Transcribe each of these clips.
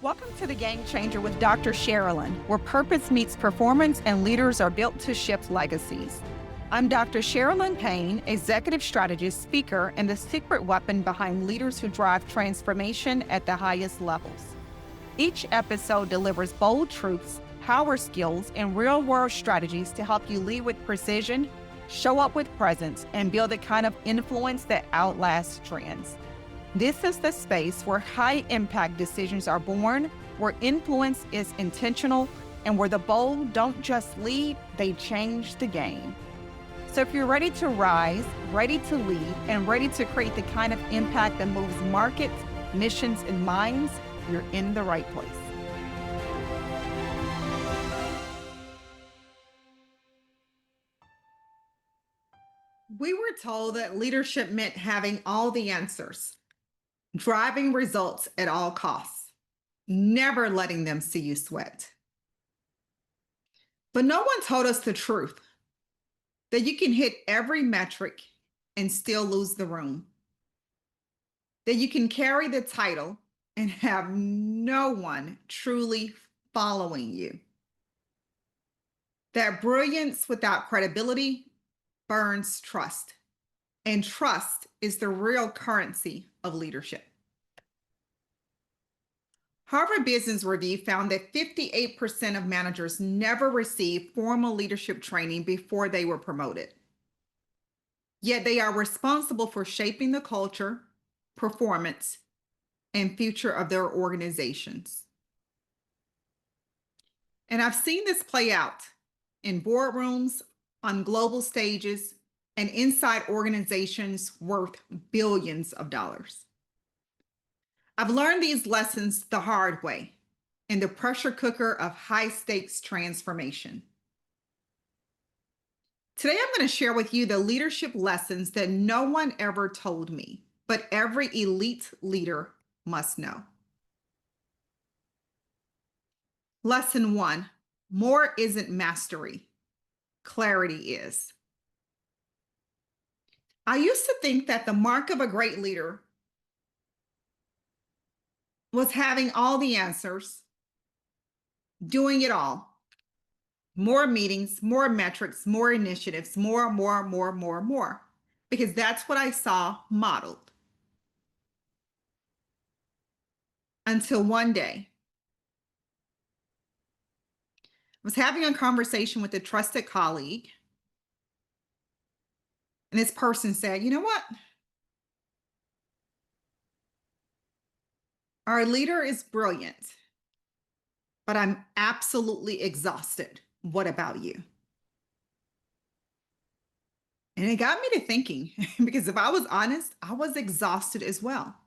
Welcome to the Game Changer with Dr. Sharalyn, where purpose meets performance and leaders are built to shift legacies. I'm Dr. Sharalyn Payne, executive strategist, speaker, and the secret weapon behind leaders who drive transformation at the highest levels. Each episode delivers bold truths, power skills, and real-world strategies to help you lead with precision, show up with presence, and build the kind of influence that outlasts trends. This is the space where high-impact decisions are born, where influence is intentional, and where the bold don't just lead, they change the game. So if you're ready to rise, ready to lead, and ready to create the kind of impact that moves markets, missions, and minds, you're in the right place. We were told that leadership meant having all the answers, driving results at all costs, never letting them see you sweat. But no one told us the truth, that you can hit every metric and still lose the room, that you can carry the title and have no one truly following you, that brilliance without credibility burns trust, and trust is the real currency of leadership. Harvard Business Review found that 58% of managers never received formal leadership training before they were promoted. Yet they are responsible for shaping the culture, performance, and future of their organizations. And I've seen this play out in boardrooms, on global stages, and inside organizations worth billions of dollars. I've learned these lessons the hard way in the pressure cooker of high stakes transformation. Today, I'm going to share with you the leadership lessons that no one ever told me, but every elite leader must know. Lesson 1, more isn't mastery, clarity is. I used to think that the mark of a great leader was having all the answers, doing it all. More meetings, more metrics, more initiatives, more. Because that's what I saw modeled. Until one day, I was having a conversation with a trusted colleague, and this person said, "You know what? Our leader is brilliant, but I'm absolutely exhausted. What about you?" And it got me to thinking, because if I was honest, I was exhausted as well.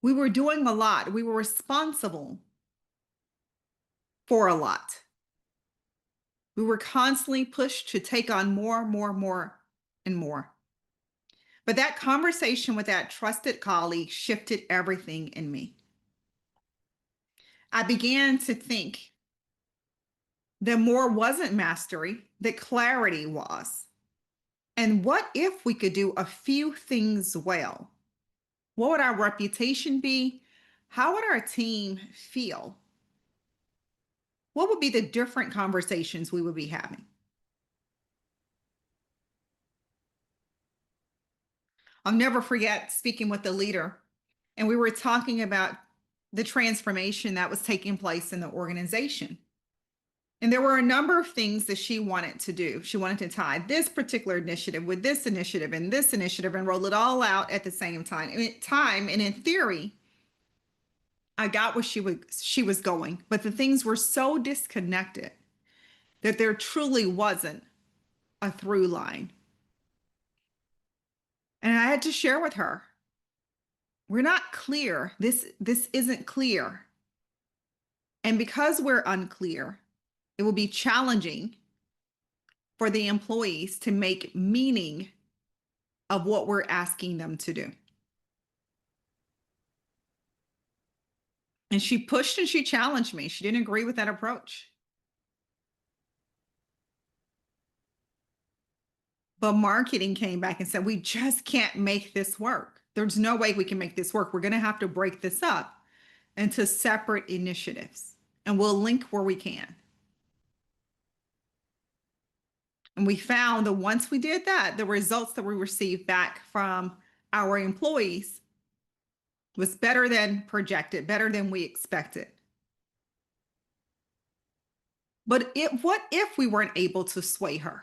We were doing a lot. We were responsible for a lot. We were constantly pushed to take on more, and more. But that conversation with that trusted colleague shifted everything in me. I began to think that more wasn't mastery, that clarity was. And what if we could do a few things well? What would our reputation be? How would our team feel? What would be the different conversations we would be having? I'll never forget speaking with the leader, and we were talking about the transformation that was taking place in the organization. And there were a number of things that she wanted to do. She wanted to tie this particular initiative with this initiative and roll it all out at the same time. And in theory, I got where she was going, but the things were so disconnected that there truly wasn't a through line. And I had to share with her, we're not clear. This isn't clear. And because we're unclear, it will be challenging for the employees to make meaning of what we're asking them to do. And she pushed and she challenged me. She didn't agree with that approach. But marketing came back and said, we just can't make this work. There's no way we can make this work. We're going to have to break this up. into separate initiatives, and we'll link where we can. And we found that once we did that, the results that we received back from our employees was better than projected, better than we expected. But what if we weren't able to sway her?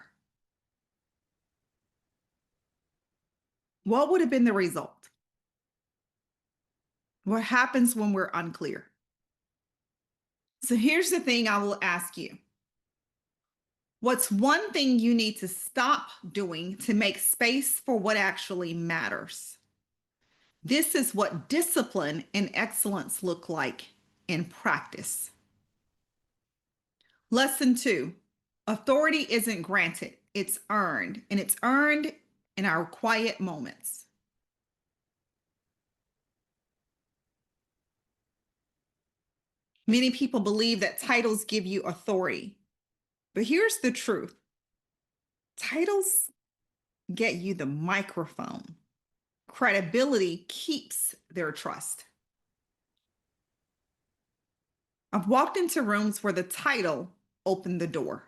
What would have been the result? What happens when we're unclear? So here's the thing I will ask you. What's one thing you need to stop doing to make space for what actually matters? This is what discipline and excellence look like in practice. Lesson 2, authority isn't granted, it's earned, and it's earned in our quiet moments. Many people believe that titles give you authority, but here's the truth. Titles get you the microphone. Credibility keeps their trust. I've walked into rooms where the title opened the door,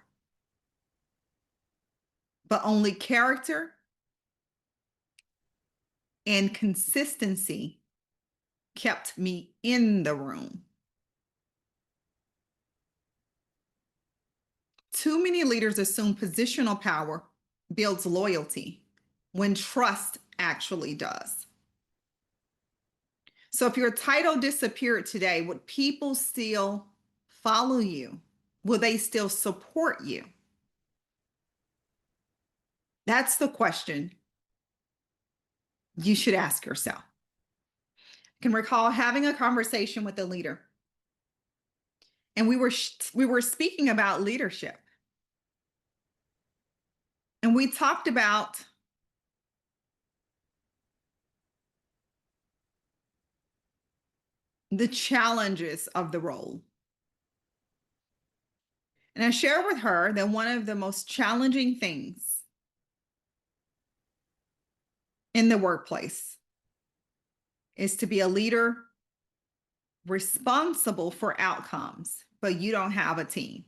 but only character and consistency kept me in the room. Too many leaders assume positional power builds loyalty when trust actually does. So if your title disappeared today, would people still follow you? Will they still support you? That's the question you should ask yourself. I can recall having a conversation with a leader, and we were speaking about leadership. And we talked about the challenges of the role. And I shared with her that one of the most challenging things in the workplace is to be a leader responsible for outcomes, but you don't have a team.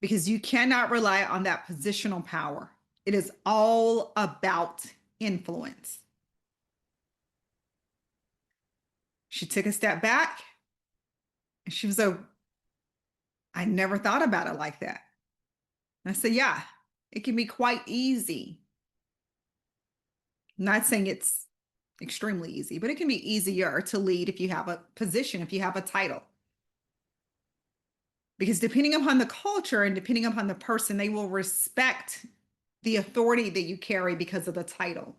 Because you cannot rely on that positional power. It is all about influence. She took a step back and she was like, I never thought about it like that. And I said, yeah, it can be quite easy. I'm not saying it's extremely easy, but it can be easier to lead if you have a position, if you have a title. Because depending upon the culture and depending upon the person, they will respect the authority that you carry because of the title.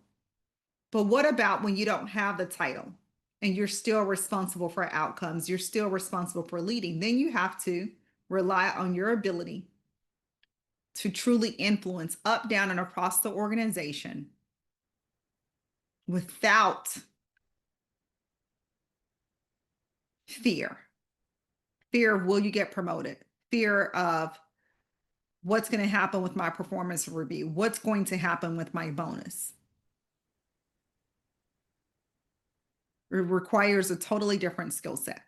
But what about when you don't have the title and you're still responsible for outcomes? You're still responsible for leading. Then you have to rely on your ability to truly influence up, down, and across the organization without fear. Fear of will you get promoted? Fear of what's going to happen with my performance review? What's going to happen with my bonus? It requires a totally different skill set.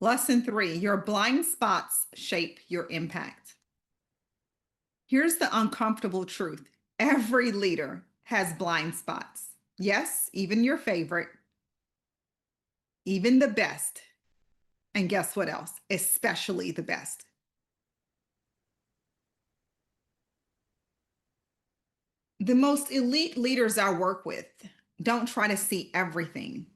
Lesson 3, your blind spots shape your impact. Here's the uncomfortable truth. Every leader has blind spots. Yes, even your favorite, even the best. And guess what else? Especially the best. The most elite leaders I work with don't try to see everything.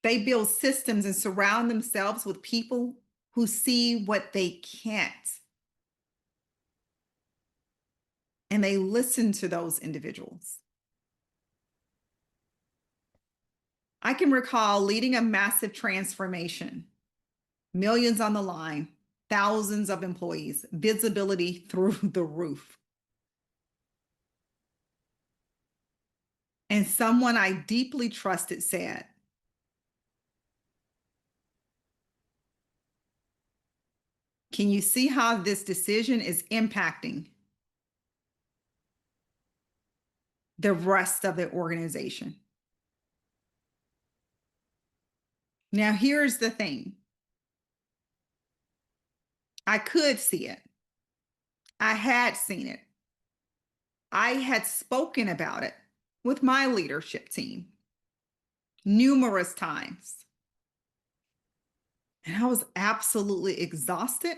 They build systems and surround themselves with people who see what they can't. And they listen to those individuals. I can recall leading a massive transformation, millions on the line, thousands of employees, visibility through the roof. And someone I deeply trusted said, can you see how this decision is impacting the rest of the organization. Now, here's the thing. I could see it. I had seen it. I had spoken about it with my leadership team numerous times. And I was absolutely exhausted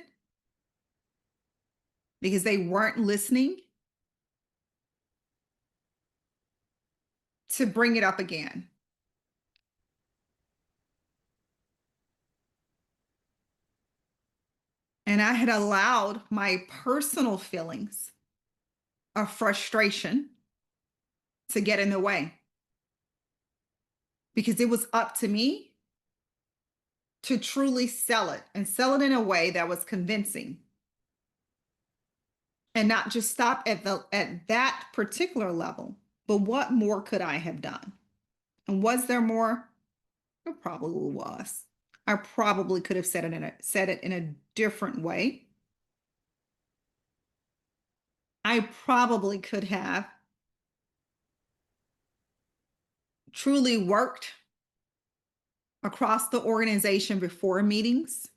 because they weren't listening to bring it up again. And I had allowed my personal feelings of frustration to get in the way because it was up to me to truly sell it and sell it in a way that was convincing and not just stop at that particular level. But what more could I have done? And was there more? There probably was. I probably could have said it in a different way. I probably could have truly worked across the organization before meetings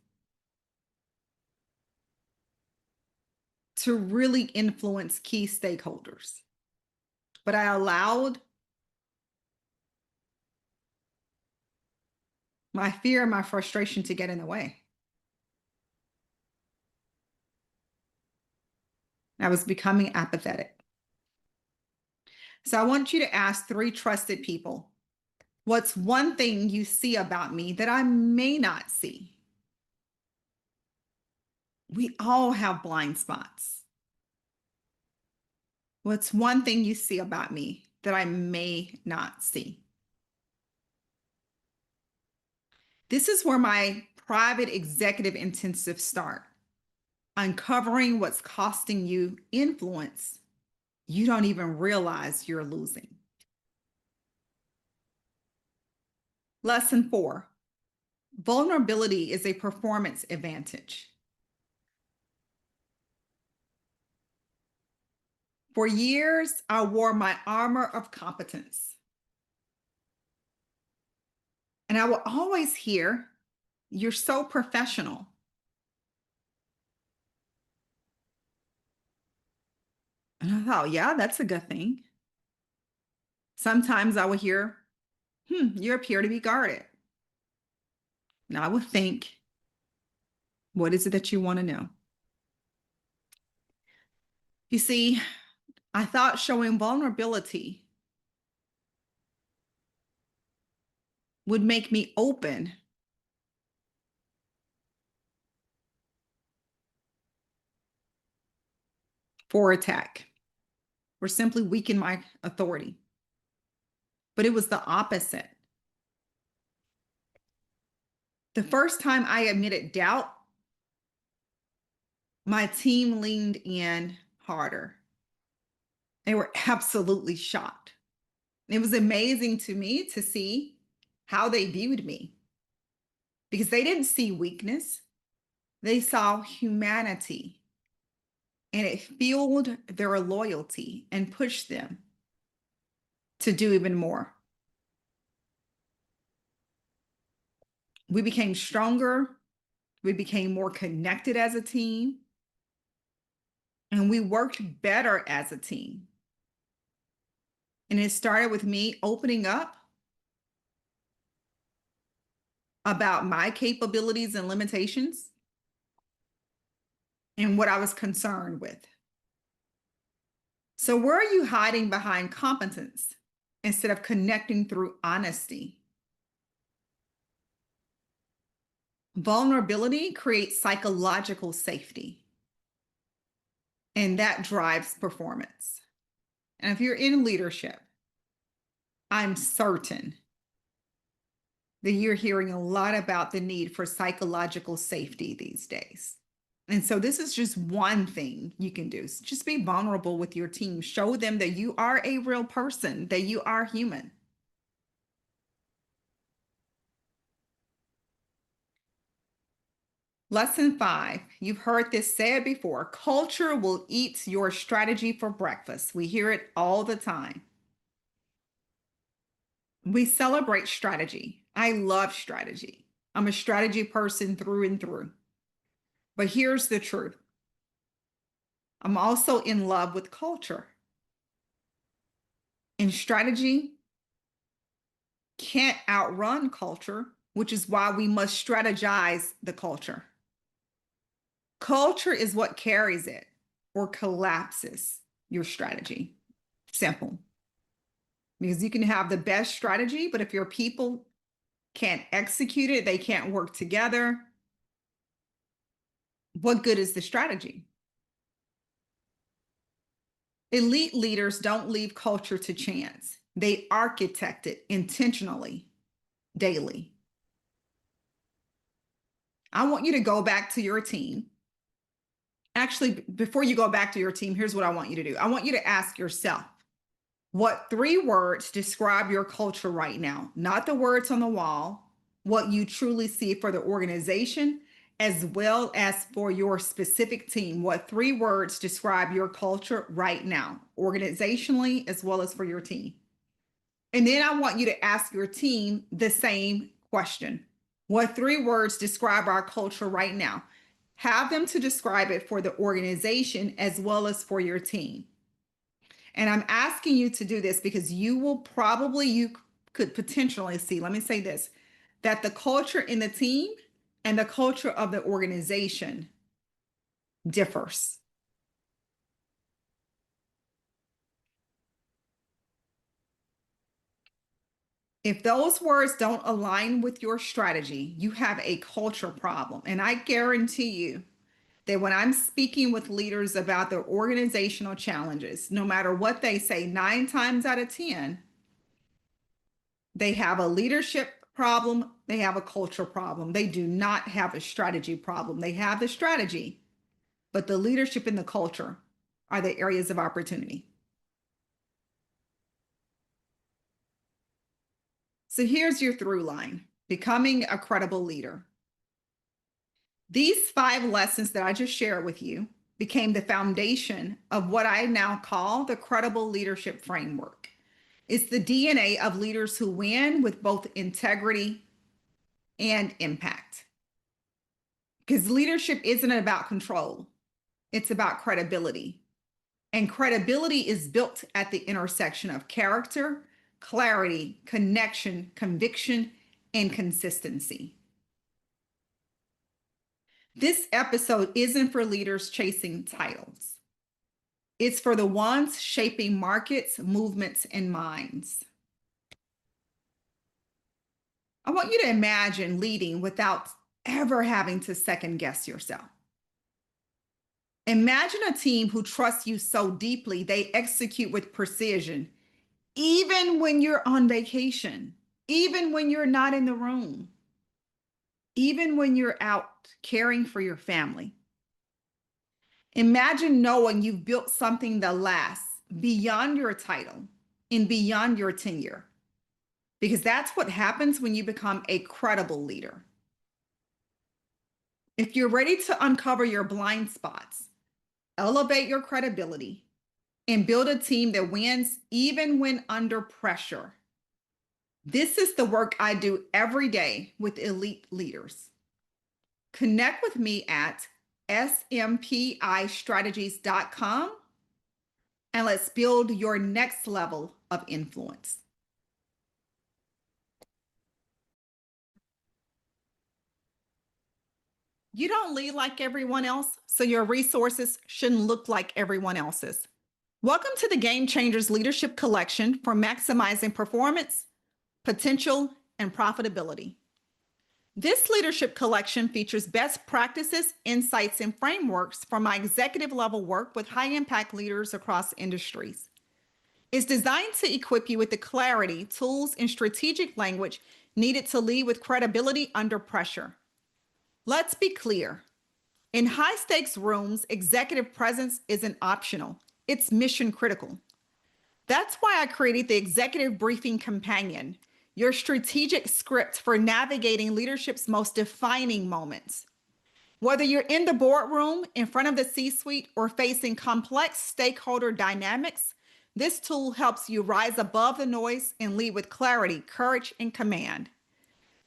to really influence key stakeholders. But I allowed my fear and my frustration to get in the way. I was becoming apathetic. So I want you to ask 3 trusted people, what's one thing you see about me that I may not see? We all have blind spots. What's one thing you see about me that I may not see? This is where my private executive intensive start. Uncovering what's costing you influence you don't even realize you're losing. Lesson 4. Vulnerability is a performance advantage. For years, I wore my armor of competence. And I will always hear, "You're so professional." And I thought, yeah, that's a good thing. Sometimes I would hear, you appear to be guarded. And I would think, what is it that you want to know? You see, I thought showing vulnerability would make me open for attack or simply weaken my authority. But it was the opposite. The first time I admitted doubt, my team leaned in harder. They were absolutely shocked. It was amazing to me to see how they viewed me because they didn't see weakness, they saw humanity, and it fueled their loyalty and pushed them to do even more. We became stronger, we became more connected as a team, and we worked better as a team. And it started with me opening up about my capabilities and limitations and what I was concerned with. So, where are you hiding behind competence instead of connecting through honesty? Vulnerability creates psychological safety, and that drives performance. And if you're in leadership, I'm certain that you're hearing a lot about the need for psychological safety these days. And so this is just one thing you can do. Just be vulnerable with your team. Show them that you are a real person, that you are human. Lesson 5. You've heard this said before. Culture will eat your strategy for breakfast. We hear it all the time. We celebrate strategy. I love strategy. I'm a strategy person through and through. But here's the truth. I'm also in love with culture. And strategy can't outrun culture, which is why we must strategize the culture. Culture is what carries it or collapses your strategy. Simple. Because you can have the best strategy, but if your people can't execute it, they can't work together, what good is the strategy? Elite leaders don't leave culture to chance. They architect it intentionally, daily. I want you to go back to your team. Actually, before you go back to your team, here's what I want you to do. I want you to ask yourself, what 3 words describe your culture right now? Not the words on the wall, what you truly see for the organization, as well as for your specific team. What 3 words describe your culture right now, organizationally, as well as for your team? And then I want you to ask your team the same question. What 3 words describe our culture right now? Have them to describe it for the organization as well as for your team. And I'm asking you to do this because you could potentially see, let me say this, that the culture in the team and the culture of the organization differs. If those words don't align with your strategy, you have a culture problem. And I guarantee you that when I'm speaking with leaders about their organizational challenges, no matter what they say, 9 times out of 10, they have a leadership problem, they have a culture problem. They do not have a strategy problem. They have the strategy, but the leadership and the culture are the areas of opportunity. So here's your through line: becoming a credible leader. These 5 lessons that I just shared with you became the foundation of what I now call the credible leadership framework. It's the DNA of leaders who win with both integrity and impact. Because leadership isn't about control, it's about credibility. And credibility is built at the intersection of character, clarity, connection, conviction, and consistency. This episode isn't for leaders chasing titles. It's for the ones shaping markets, movements, and minds. I want you to imagine leading without ever having to second guess yourself. Imagine a team who trusts you so deeply they execute with precision, even when you're on vacation, even when you're not in the room, even when you're out caring for your family. Imagine knowing you've built something that lasts beyond your title and beyond your tenure, because that's what happens when you become a credible leader. If you're ready to uncover your blind spots, elevate your credibility, and build a team that wins even when under pressure, this is the work I do every day with elite leaders. Connect with me at smpistrategies.com and let's build your next level of influence. You don't lead like everyone else, so your resources shouldn't look like everyone else's. Welcome to the Game Changers Leadership Collection for maximizing performance, potential, and profitability. This leadership collection features best practices, insights, and frameworks from my executive level work with high impact leaders across industries. It's designed to equip you with the clarity, tools, and strategic language needed to lead with credibility under pressure. Let's be clear. In high stakes rooms, executive presence isn't optional, it's mission critical. That's why I created the Executive Briefing Companion, your strategic script for navigating leadership's most defining moments. Whether you're in the boardroom, in front of the C-suite, or facing complex stakeholder dynamics, This tool helps you rise above the noise and lead with clarity, courage, and command.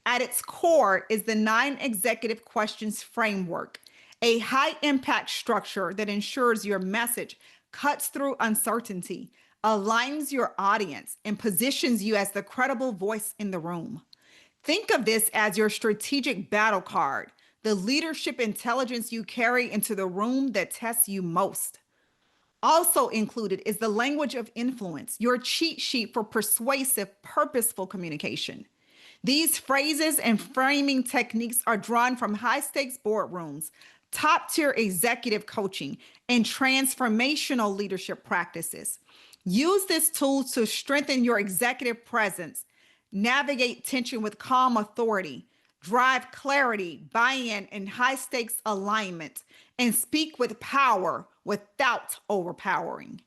At its core is the 9 executive questions framework, a high impact structure that ensures your message cuts through uncertainty, aligns your audience, and positions you as the credible voice in the room. Think of this as your strategic battle card, the leadership intelligence you carry into the room that tests you most. Also included is the language of influence, your cheat sheet for persuasive, purposeful communication. These phrases and framing techniques are drawn from high stakes boardrooms, top tier executive coaching, and transformational leadership practices. Use this tool to strengthen your executive presence, navigate tension with calm authority, drive clarity, buy-in, and high stakes alignment, and speak with power without overpowering.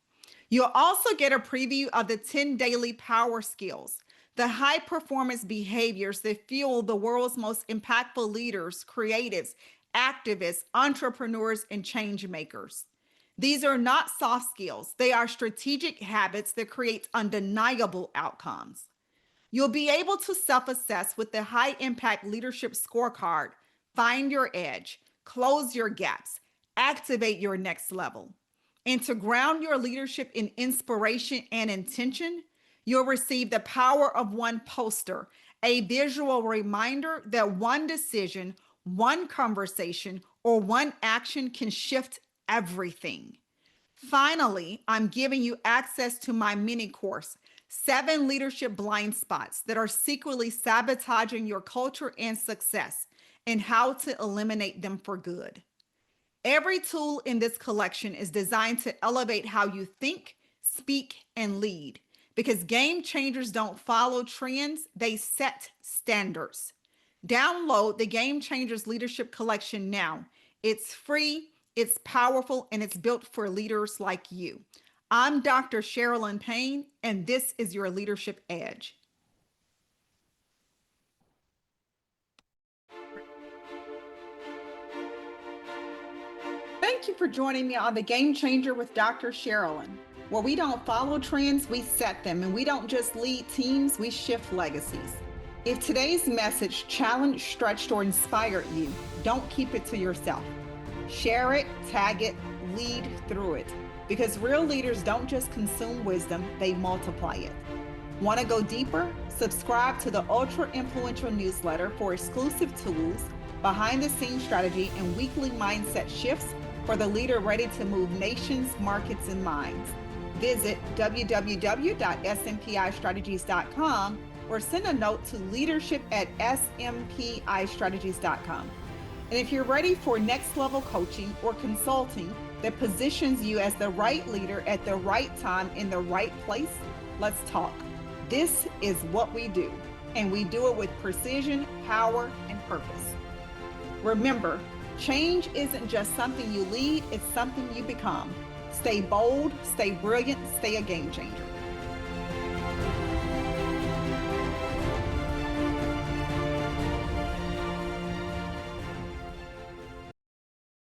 You'll also get a preview of the 10 daily power skills, the high performance behaviors that fuel the world's most impactful leaders, creatives, activists, entrepreneurs, and change makers. These are not soft skills. They are strategic habits that create undeniable outcomes. You'll be able to self-assess with the high impact leadership scorecard, find your edge, close your gaps, activate your next level. And to ground your leadership in inspiration and intention, you'll receive the power of one poster, a visual reminder that one decision, one conversation, or one action can shift everything. Finally, I'm giving you access to my mini course, 7 leadership blind spots that are secretly sabotaging your culture and success, and how to eliminate them for good. Every tool in this collection is designed to elevate how you think, speak, and lead, because game changers don't follow trends, they set standards. Download the Game Changers Leadership Collection now. It's free, it's powerful, and it's built for leaders like you. I'm Dr. Sharalyn Payne, and this is your Leadership Edge. Thank you for joining me on The Game Changer with Dr. Sharalyn, where we don't follow trends, we set them, and we don't just lead teams, we shift legacies. If today's message challenged, stretched, or inspired you, don't keep it to yourself. Share it, tag it, lead through it. Because real leaders don't just consume wisdom, they multiply it. Want to go deeper? Subscribe to the Ultra Influential newsletter for exclusive tools, behind-the-scenes strategy, and weekly mindset shifts for the leader ready to move nations, markets, and minds. Visit www.smpistrategies.com or send a note to leadership@smpistrategies.com. And if you're ready for next level coaching or consulting that positions you as the right leader at the right time in the right place, let's talk. This is what we do, and we do it with precision, power, and purpose. Remember, change isn't just something you lead, it's something you become. Stay bold, stay brilliant, stay a game changer.